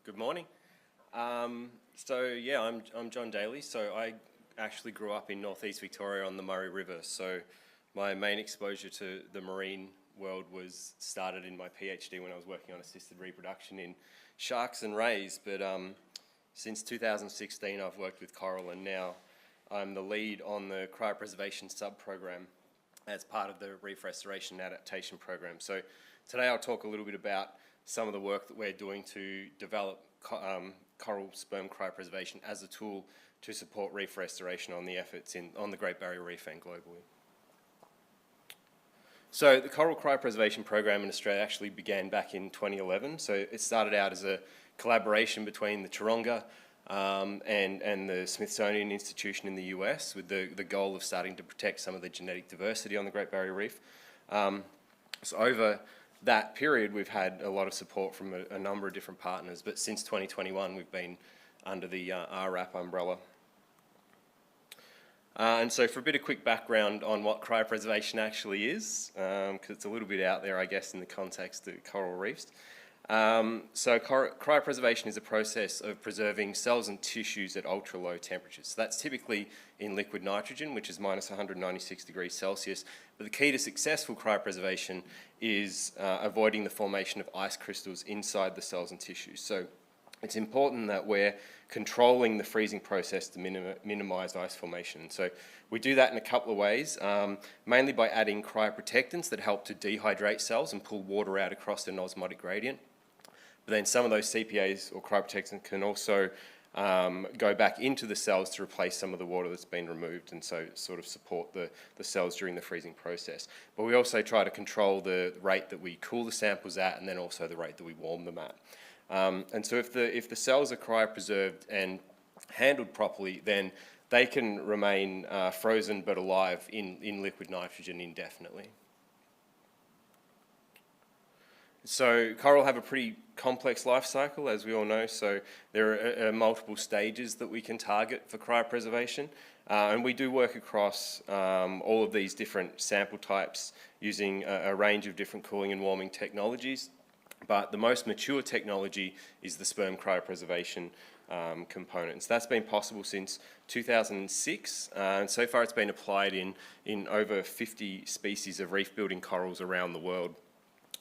Good morning. I'm John Daly. So I actually grew up in northeast Victoria on the Murray River. So my main exposure to the marine world was started in my PhD when I was working on assisted reproduction in sharks and rays. But since 2016, I've worked with coral, and now I'm the lead on the cryopreservation sub-program as part of the Reef Restoration Adaptation Program. So today I'll talk a little bit about some of the work that we're doing to develop coral sperm cryopreservation as a tool to support reef restoration on the efforts on the Great Barrier Reef and globally. So the Coral Cryopreservation Program in Australia actually began back in 2011. So it started out as a collaboration between the Taronga and the Smithsonian Institution in the US, with the goal of starting to protect some of the genetic diversity on the Great Barrier Reef. So over that period, we've had a lot of support from a number of different partners, but since 2021, we've been under the RRAP umbrella. And so for a bit of quick background on what cryopreservation actually is, because it's a little bit out there, I guess, in the context of coral reefs. Cryopreservation is a process of preserving cells and tissues at ultra-low temperatures. So that's typically in liquid nitrogen, which is minus 196 degrees Celsius. But the key to successful cryopreservation is avoiding the formation of ice crystals inside the cells and tissues. So it's important that we're controlling the freezing process to minimize ice formation. So we do that in a couple of ways, mainly by adding cryoprotectants that help to dehydrate cells and pull water out across an osmotic gradient. But then some of those CPAs or cryoprotectants can also go back into the cells to replace some of the water that's been removed, and so sort of support the cells during the freezing process. But we also try to control the rate that we cool the samples at, and then also the rate that we warm them at. And so if the cells are cryopreserved and handled properly, then they can remain frozen but alive in liquid nitrogen indefinitely. So coral have a pretty complex life cycle, as we all know, so there are multiple stages that we can target for cryopreservation, and we do work across all of these different sample types using a range of different cooling and warming technologies, but the most mature technology is the sperm cryopreservation component. So that's been possible since 2006, and so far it's been applied in over 50 species of reef-building corals around the world.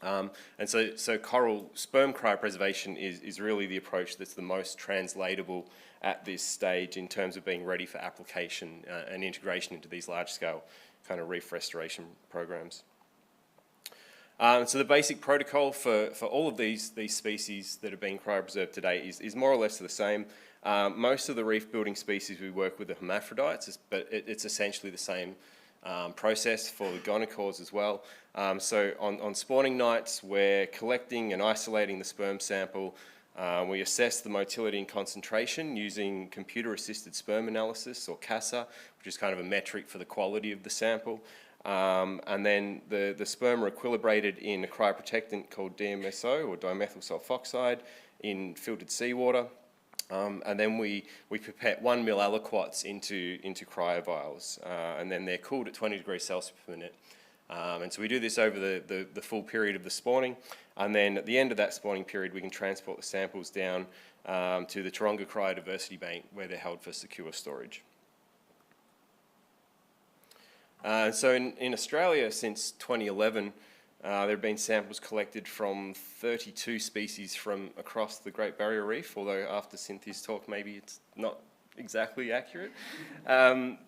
And so coral sperm cryopreservation is really the approach that's the most translatable at this stage in terms of being ready for application and integration into these large-scale kind of reef restoration programs. So the basic protocol for all of these species that are being cryopreserved today is more or less the same. Most of the reef-building species we work with are hermaphrodites, but it's essentially the same process for the gonocores as well. So on spawning nights, we're collecting and isolating the sperm sample. We assess the motility and concentration using computer-assisted sperm analysis, or CASA, which is kind of a metric for the quality of the sample. And then the sperm are equilibrated in a cryoprotectant called DMSO, or dimethyl sulfoxide, in filtered seawater. And then we pipette 1 ml aliquots into cryovials, and then they're cooled at 20 degrees Celsius per minute. And so we do this over the full period of the spawning, and then at the end of that spawning period we can transport the samples down to the Taronga CryoDiversity Bank, where they're held for secure storage. So in Australia since 2011, there have been samples collected from 32 species from across the Great Barrier Reef, although after Cynthia's talk maybe it's not exactly accurate. And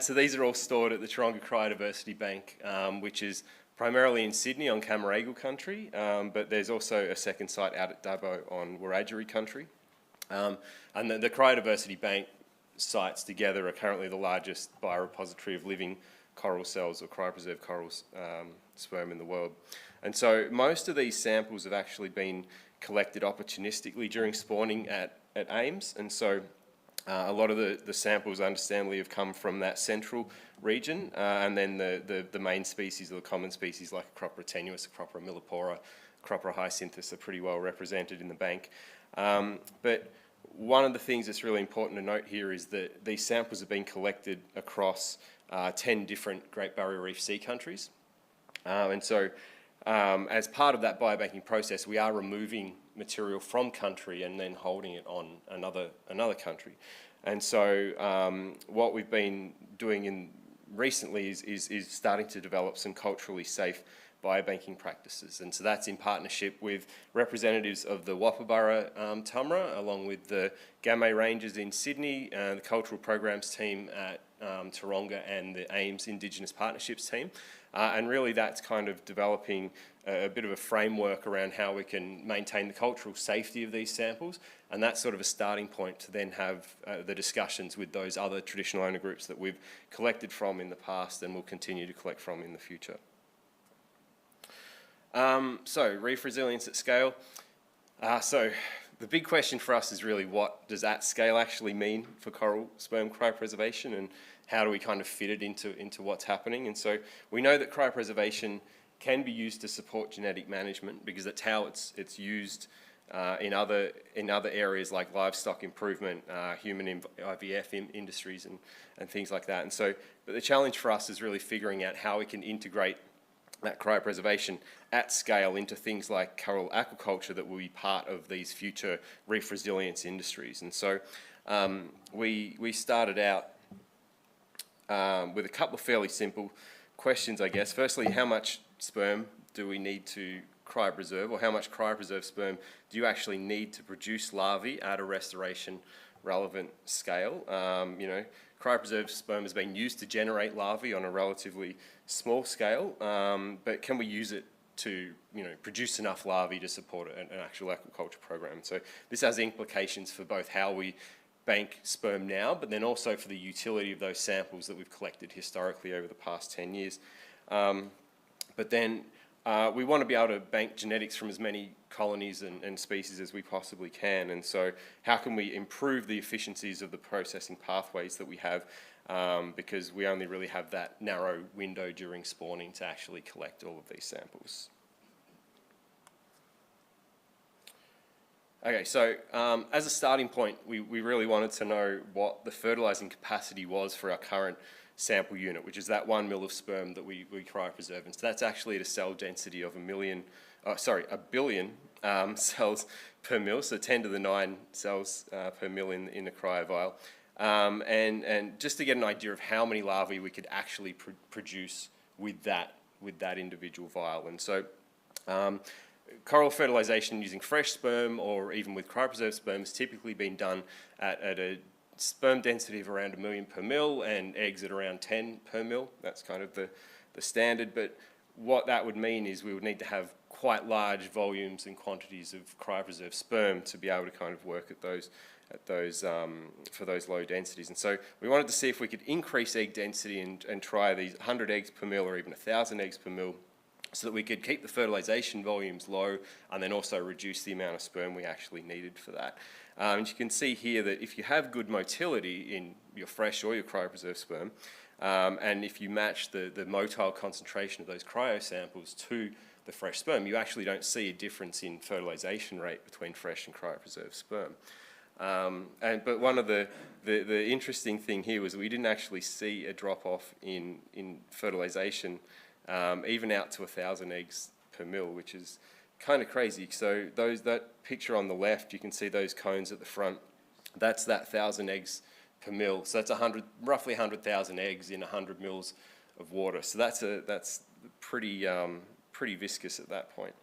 so these are all stored at the Taronga CryoDiversity Bank, which is primarily in Sydney on Camaragal country, but there's also a second site out at Dubbo on Wiradjuri country. And the CryoDiversity Bank sites together are currently the largest biorepository of living coral cells or cryopreserved coral sperm in the world. And so most of these samples have actually been collected opportunistically during spawning at AIMS, and so a lot of the samples understandably have come from that central region, and then the main species or the common species like Acropora tenuis, Acropora millipora, Acropora hyacinthus are pretty well represented in the bank. But one of the things that's really important to note here is that these samples have been collected across 10 different Great Barrier Reef sea countries. And so as part of that biobanking process, we are removing material from country and then holding it on another country. And so what we've been doing recently is starting to develop some culturally safe biobanking practices. And so that's in partnership with representatives of the Wahab Tumra, along with the Gamay Rangers in Sydney, the cultural programs team at Taronga, and the AIMS Indigenous Partnerships team. And really that's kind of developing a bit of a framework around how we can maintain the cultural safety of these samples, and that's sort of a starting point to then have the discussions with those other traditional owner groups that we've collected from in the past and will continue to collect from in the future. So reef resilience at scale. So the big question for us is really, what does at scale actually mean for coral sperm cryopreservation, and how do we kind of fit it into what's happening? And so we know that cryopreservation can be used to support genetic management, because that's how it's used in other areas like livestock improvement, human IVF industries and things like that. And so, but the challenge for us is really figuring out how we can integrate that cryopreservation at scale into things like coral aquaculture that will be part of these future reef resilience industries. And so we started out with a couple of fairly simple questions, I guess. Firstly, how much sperm do we need to cryopreserve, or how much cryopreserved sperm do you actually need to produce larvae at a restoration relevant scale? Cryopreserved sperm has been used to generate larvae on a relatively small scale, but can we use it to produce enough larvae to support an actual aquaculture program? So this has implications for both how we bank sperm now, but then also for the utility of those samples that we've collected historically over the past 10 years. But then we want to be able to bank genetics from as many colonies and species as we possibly can. And so how can we improve the efficiencies of the processing pathways that we have, because we only really have that narrow window during spawning to actually collect all of these samples. Okay, so as a starting point, we really wanted to know what the fertilising capacity was for our current sample unit, which is that 1 mil of sperm that we cryopreserve. And so that's actually at a cell density of a billion cells per mil, so 10 to the 9 cells per mil in the cryo vial. And just to get an idea of how many larvae we could actually produce with that individual vial. And so coral fertilisation using fresh sperm or even with cryopreserved sperm has typically been done at a sperm density of around 1 million per mil and eggs at around 10 per mil. That's kind of the standard. But what that would mean is we would need to have quite large volumes and quantities of cryopreserved sperm to be able to kind of work at those for those low densities. And so we wanted to see if we could increase egg density and try these 100 eggs per mil or even 1,000 eggs per mil, so that we could keep the fertilisation volumes low and then also reduce the amount of sperm we actually needed for that. And you can see here that if you have good motility in your fresh or your cryopreserved sperm, and if you match the motile concentration of those cryo samples to the fresh sperm, you actually don't see a difference in fertilisation rate between fresh and cryopreserved sperm. But one of the interesting thing here was we didn't actually see a drop-off in fertilisation even out to 1,000 eggs per mil, which is kind of crazy. So that picture on the left, you can see those cones at the front. That's that 1,000 eggs per mil. So that's roughly 100,000 eggs in 100 mils of water. So that's pretty viscous at that point.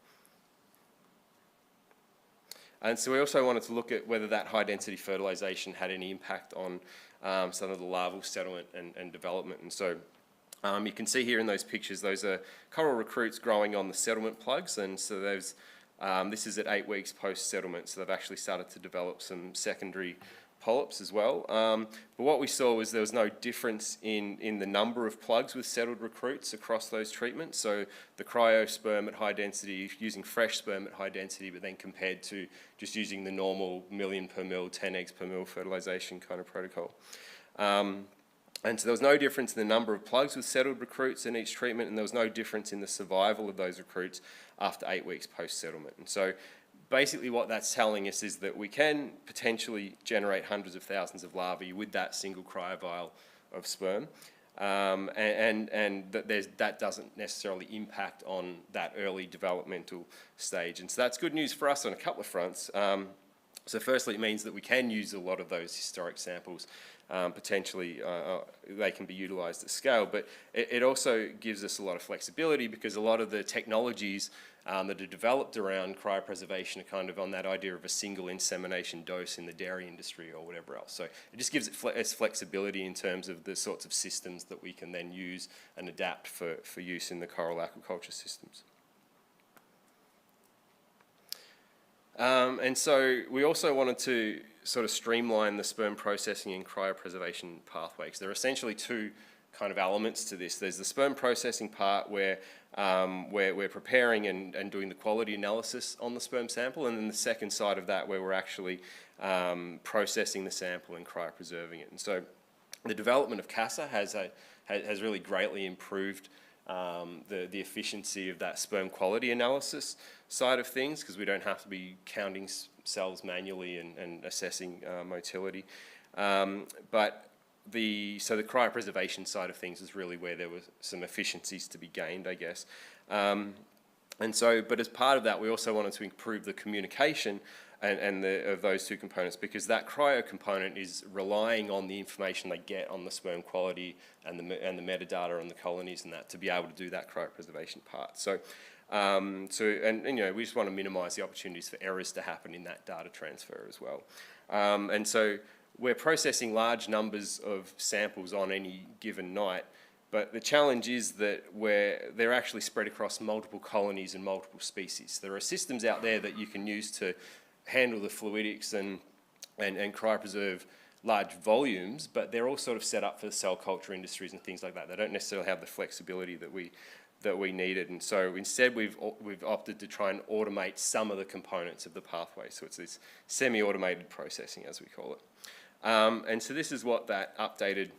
And so we also wanted to look at whether that high density fertilisation had any impact on some of the larval settlement and development. And so you can see here in those pictures, those are coral recruits growing on the settlement plugs, and so this is at 8 weeks post-settlement, so they've actually started to develop some secondary polyps as well. But what we saw was there was no difference in the number of plugs with settled recruits across those treatments. So the cryo sperm at high density, using fresh sperm at high density, but then compared to just using the normal million per mil, 10 eggs per mil fertilisation kind of protocol. And so there was no difference in the number of plugs with settled recruits in each treatment, and there was no difference in the survival of those recruits after 8 weeks post-settlement. And so basically what that's telling us is that we can potentially generate hundreds of thousands of larvae with that single cryo vial of sperm. and that doesn't necessarily impact on that early developmental stage. And so that's good news for us on a couple of fronts. So firstly, it means that we can use a lot of those historic samples. Potentially they can be utilised at scale, but it also gives us a lot of flexibility, because a lot of the technologies that are developed around cryopreservation are kind of on that idea of a single insemination dose in the dairy industry or whatever else. So it just gives it flexibility in terms of the sorts of systems that we can then use and adapt for use in the coral aquaculture systems. And so we also wanted to sort of streamline the sperm processing and cryopreservation pathway, because there are essentially two kind of elements to this. There's the sperm processing part where we're preparing and doing the quality analysis on the sperm sample, and then the second side of that where we're actually processing the sample and cryopreserving it. And so the development of CASA has really greatly improved the efficiency of that sperm quality analysis side of things, because we don't have to be counting cells manually and assessing motility. So the cryopreservation side of things is really where there were some efficiencies to be gained, I guess. But as part of that, we also wanted to improve the communication of those two components, because that cryo component is relying on the information they get on the sperm quality and the metadata on the colonies and that to be able to do that cryopreservation part. We just want to minimise the opportunities for errors to happen in that data transfer as well. And so we're processing large numbers of samples on any given night, but the challenge is that they're actually spread across multiple colonies and multiple species. There are systems out there that you can use to handle the fluidics and cryopreserve large volumes, but they're all sort of set up for the cell culture industries and things like that. They don't necessarily have the flexibility that we needed, and so instead we've opted to try and automate some of the components of the pathway. So it's this semi-automated processing, as we call it. And so this is what that updated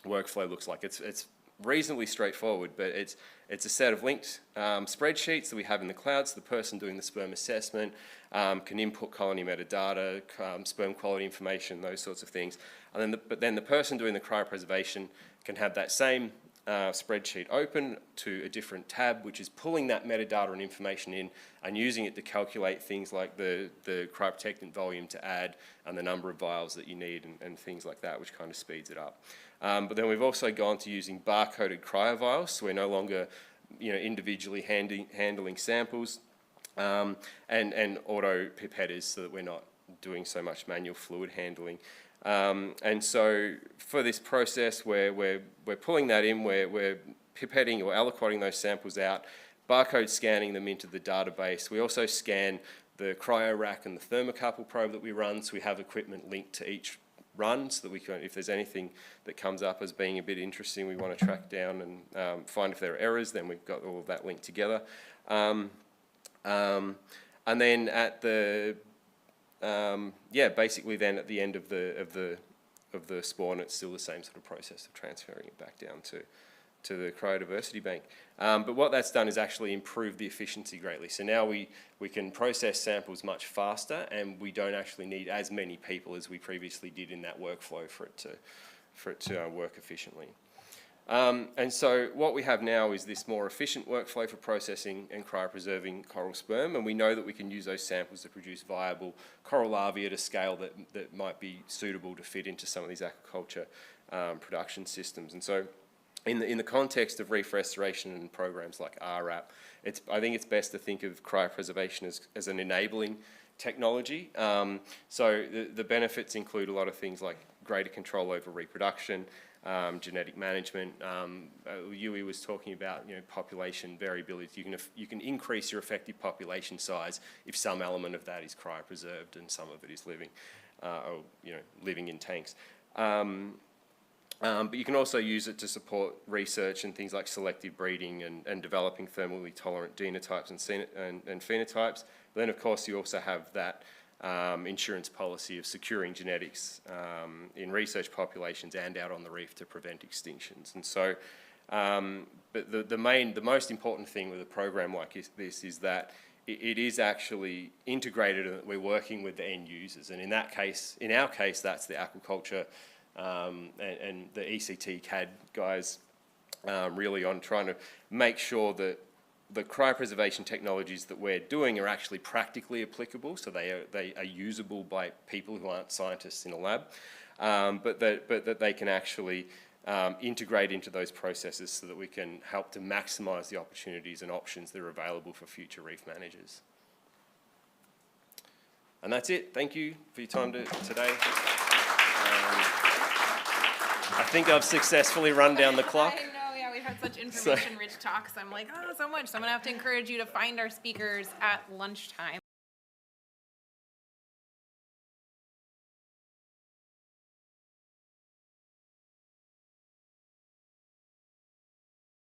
workflow looks like. It's reasonably straightforward, but it's a set of linked spreadsheets that we have in the cloud. So the person doing the sperm assessment can input colony metadata, sperm quality information, those sorts of things. And then the person doing the cryopreservation can have that same spreadsheet open to a different tab, which is pulling that metadata and information in and using it to calculate things like the cryoprotectant volume to add and the number of vials that you need and things like that, which kind of speeds it up. But then we've also gone to using barcoded cryovials, so we're no longer individually handling samples, and auto pipetters, so that we're not doing so much manual fluid handling. And so for this process, we're pulling that in, we're pipetting or aliquoting those samples out, barcode scanning them into the database. We also scan the cryo rack and the thermocouple probe that we run, so we have equipment linked to each run, so that we can, if there's anything that comes up as being a bit interesting, we want to track down and find if there are errors, then we've got all of that linked together. And then at the basically then at the end of the spawn, it's still the same sort of process of transferring it back down to the CryoDiversity Bank. But what that's done is actually improve the efficiency greatly. So now we can process samples much faster, and we don't actually need as many people as we previously did in that workflow for it to work efficiently. And so what we have now is this more efficient workflow for processing and cryopreserving coral sperm, and we know that we can use those samples to produce viable coral larvae at a scale that might be suitable to fit into some of these aquaculture production systems. And so in the context of reef restoration and programs like RRAP, I think it's best to think of cryopreservation as an enabling technology. So the benefits include a lot of things like greater control over reproduction, genetic management. Yui was talking about population variability. You can increase your effective population size if some element of that is cryopreserved and some of it is living, living in tanks. But you can also use it to support research and things like selective breeding and developing thermally tolerant genotypes and phenotypes. But then, of course, you also have that insurance policy of securing genetics in research populations and out on the reef to prevent extinctions. And so, but the most important thing with a program like this is that it is actually integrated and that we're working with the end users. And in our case, that's the aquaculture and the ECT CAD guys really on trying to make sure that the cryopreservation technologies that we're doing are actually practically applicable, so they are usable by people who aren't scientists in a lab, but that they can actually integrate into those processes so that we can help to maximise the opportunities and options that are available for future reef managers. And that's it. Thank you for your time today. I think I've successfully run down the clock. I know, yeah, we've had such information-rich talks. I'm like, oh, so much. So I'm going to have to encourage you to find our speakers at lunchtime.